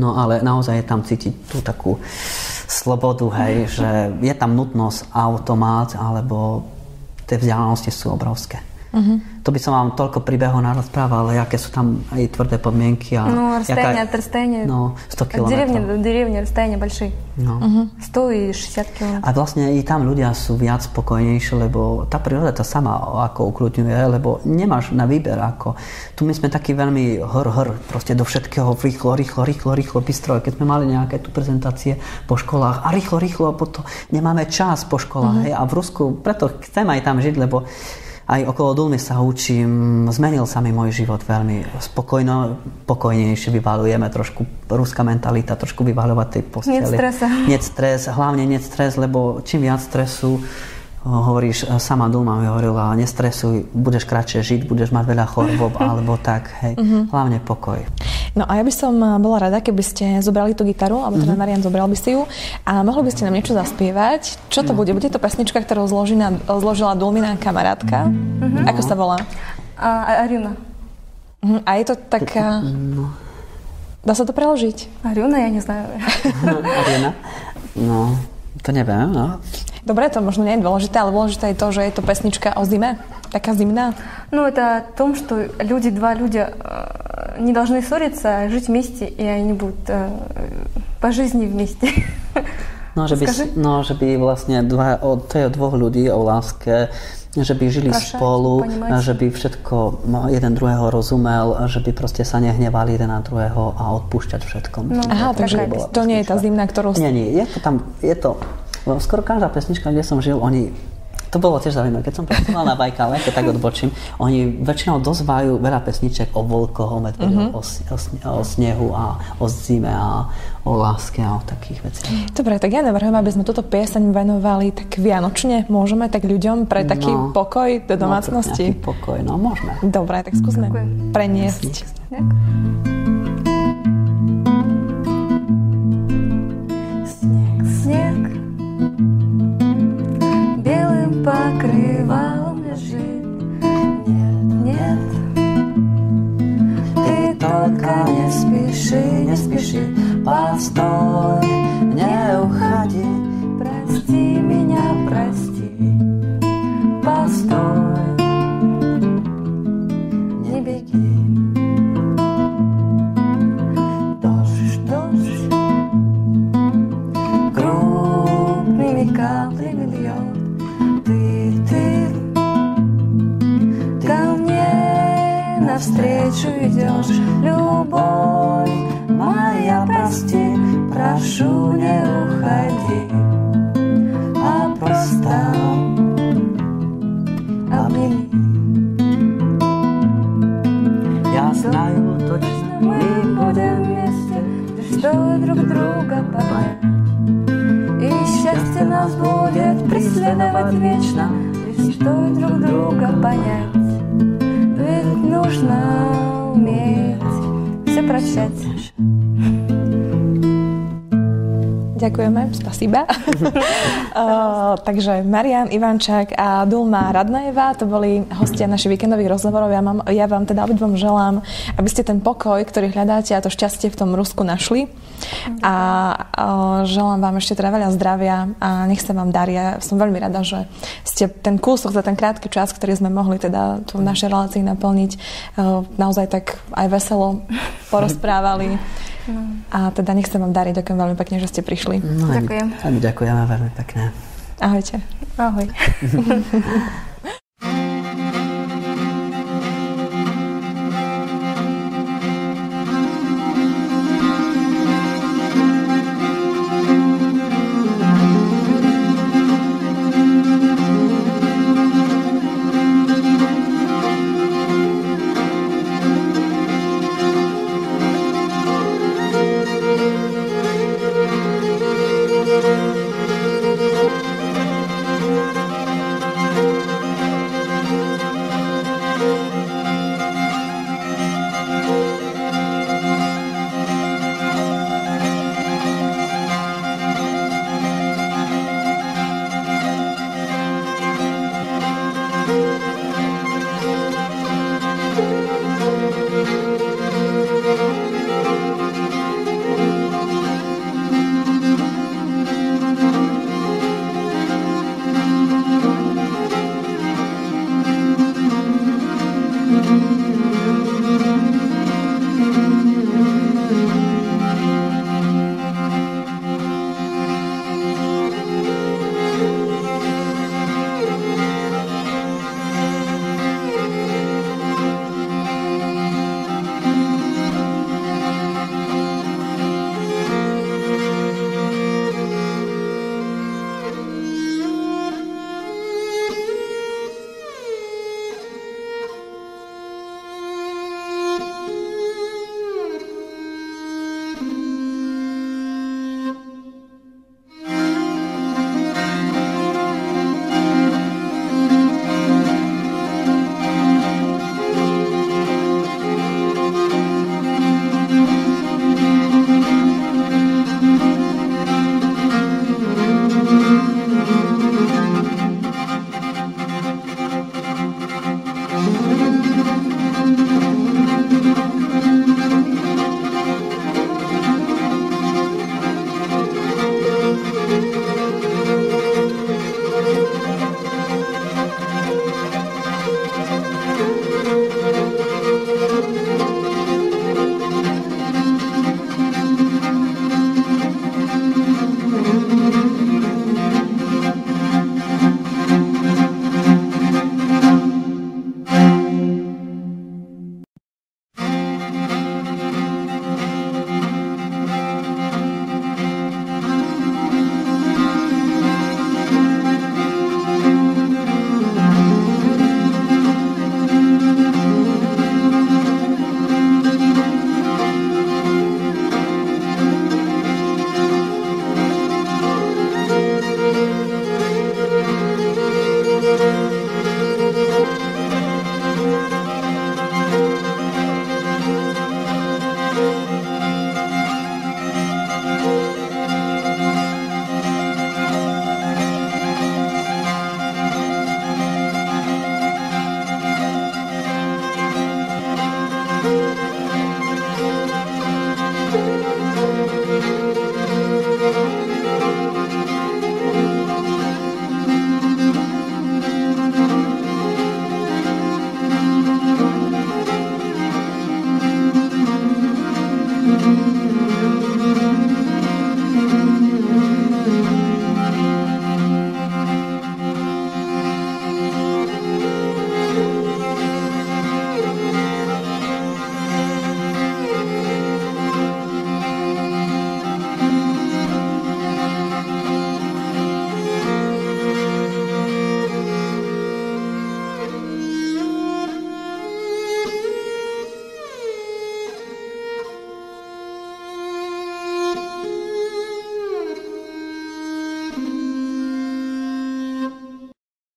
No ale naozaj je tam cítiť tú takú slobodu, hej, že je tam nutnosť automát, alebo tie vzdialenosti sú obrovské. To by som vám toľko príbehov narozprával, ale aké sú там и tvrdé podmienky. Ну, расстояние. No, 100 километров. От деревни расстояния большие. No. 100 и 60 километров. A vlastne i tam ľudia sú viac spokojnejší, lebo tá príroda to sama ako ukludňuje, lebo nemáš na výber ako. Tu my sme takí veľmi proste do všetkého rýchlo, bystro. Keď sme mali nejaké tu prezentácie po školách a rýchlo, potom nemáme čas po školách. A v Rusku, preto chcem aj tam žiť, lebo aj okolo Dulmy sa učím, zmenil sa mi môj život veľmi pokojnejšie, vyvalujeme trošku, ruská mentalita, trošku vyvaľovať tej posteli. Nie stres, hlavne nie stres, lebo čím viac stresu, hovoríš, sama Dulma mi hovorila, nestresuj, budeš kratšie žiť, budeš mať veľa chorôb, alebo tak, hej, hlavne pokoj. No a ja by som bola rada, keby ste zobrali tú gitaru, alebo teda Marián zobral by si ju a mohli by ste nám niečo zaspievať. Čo to bude? Bude to pesnička, ktorú zložila Dulmina kamarátka? Ako sa volá? Арюна. A je to taká... Dá sa to preložiť? Арюна, я не знаю. Arjuna? No, to neviem, no. Dobre, to možno nie je dôležité, ale dôležité je to, že je to pesnička o zime. Taká zimná. Ну, это о том, что два люди не должны ссориться, а жить вместе, и они будут по жизни вместе. No, že by vlastne to je o dvoch ľudí, o láske, že by žili spolu, že by všetko jeden druhého rozumel, že by proste sa nehnevali jeden na druhého a odpúšťať všetko. Aha, takže to nie je tá zimná, ktorú... Nie, je to skoro každá pesnička, kde som žil, to bolo tiež zaujímavé, keď som pracoval na Bajkále, keď tak odbočím, oni väčšinou dozvajú veľa pesniček o vlkoch, o medveďoch, o snehu a o zime a o láske a o takých veciach. Dobre, tak ja navrhujem, aby sme túto pieseň venovali tak vianočne, môžeme, tak ľuďom pre taký pokoj do domácnosti. Taký pokoj, no môžeme. Dobre, tak skúsme preniesť. Снег белым покрывалом лежит. Нет, ты только не спеши, постой, не уходи, прости меня, прости, постой, не беги. Дождь крупными каплями льет. Ты ко мне навстречу идешь, любовь моя, прости, прошу, не уходи, а просто обними. Я знаю точно, мы будем вместе, что друг друга понять. И счастье нас будет преследовать вечно, лишь стоит друг друга понять. Ведь нужно уметь все прощать. Ďakujeme, spasiba. Takže Marián Ivančák a Dulma Radnaeva, to boli hostia našich víkendových rozhovorov. Ja vám teda obidvom želám, aby ste ten pokoj, ktorý hľadáte a to šťastie v tom Rusku našli. A želám vám ešte teda veľa zdravia a nech sa vám darí. Ja som veľmi rada, že ste ten kúsok za ten krátky čas, ktorý sme mohli teda tu v našej relácii naplniť, naozaj tak aj veselo porozprávali. A teda nech sa vám darí. Ďakujem veľmi pekne, že ste prišli. Ďakujem. Ďakujeme veľmi pekne. Ahojte. Ahoj.